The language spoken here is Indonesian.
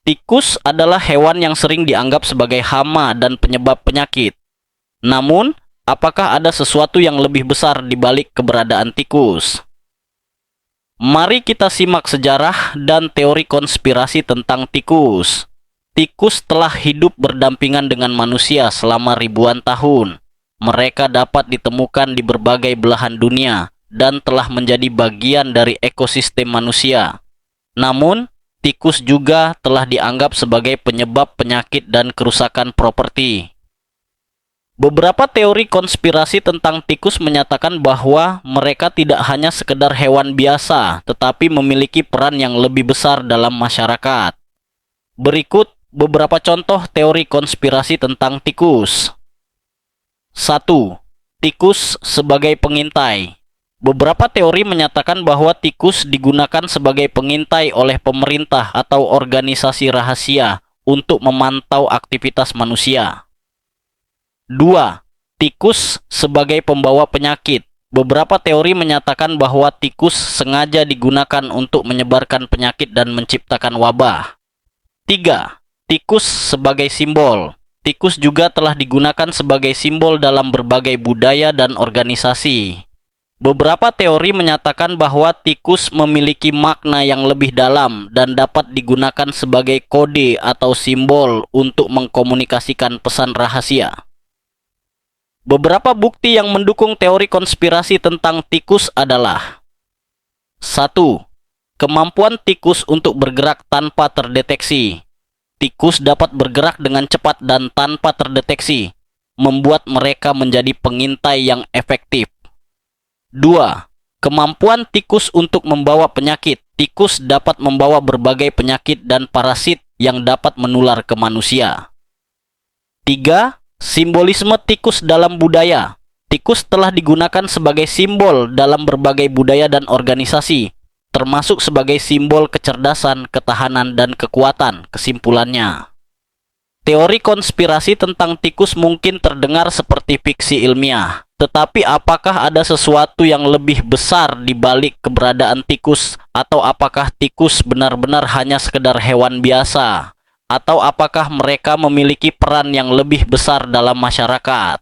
Tikus adalah hewan yang sering dianggap sebagai hama dan penyebab penyakit. Namun, apakah ada sesuatu yang lebih besar di balik keberadaan tikus? Mari kita simak sejarah dan teori konspirasi tentang tikus. Tikus telah hidup berdampingan dengan manusia selama ribuan tahun. Mereka dapat ditemukan di berbagai belahan dunia dan telah menjadi bagian dari ekosistem manusia. Namun, tikus juga telah dianggap sebagai penyebab penyakit dan kerusakan properti. Beberapa teori konspirasi tentang tikus menyatakan bahwa mereka tidak hanya sekedar hewan biasa, tetapi memiliki peran yang lebih besar dalam masyarakat. Berikut beberapa contoh teori konspirasi tentang tikus. 1. Tikus sebagai pengintai. Beberapa teori menyatakan bahwa tikus digunakan sebagai pengintai oleh pemerintah atau organisasi rahasia untuk memantau aktivitas manusia. 2. Tikus sebagai pembawa penyakit. Beberapa teori menyatakan bahwa tikus sengaja digunakan untuk menyebarkan penyakit dan menciptakan wabah. 3. Tikus sebagai simbol. Tikus juga telah digunakan sebagai simbol dalam berbagai budaya dan organisasi. Beberapa teori menyatakan bahwa tikus memiliki makna yang lebih dalam dan dapat digunakan sebagai kode atau simbol untuk mengkomunikasikan pesan rahasia. Beberapa bukti yang mendukung teori konspirasi tentang tikus adalah: 1. Kemampuan tikus untuk bergerak tanpa terdeteksi. Tikus dapat bergerak dengan cepat dan tanpa terdeteksi, membuat mereka menjadi pengintai yang efektif. 2. Kemampuan tikus untuk membawa penyakit. Tikus dapat membawa berbagai penyakit dan parasit yang dapat menular ke manusia. 3. Simbolisme tikus dalam budaya. Tikus telah digunakan sebagai simbol dalam berbagai budaya dan organisasi, termasuk sebagai simbol kecerdasan, ketahanan, dan kekuatan. Kesimpulannya, teori konspirasi tentang tikus mungkin terdengar seperti fiksi ilmiah, tetapi apakah ada sesuatu yang lebih besar di balik keberadaan tikus? Atau apakah tikus benar-benar hanya sekedar hewan biasa? Atau apakah mereka memiliki peran yang lebih besar dalam masyarakat?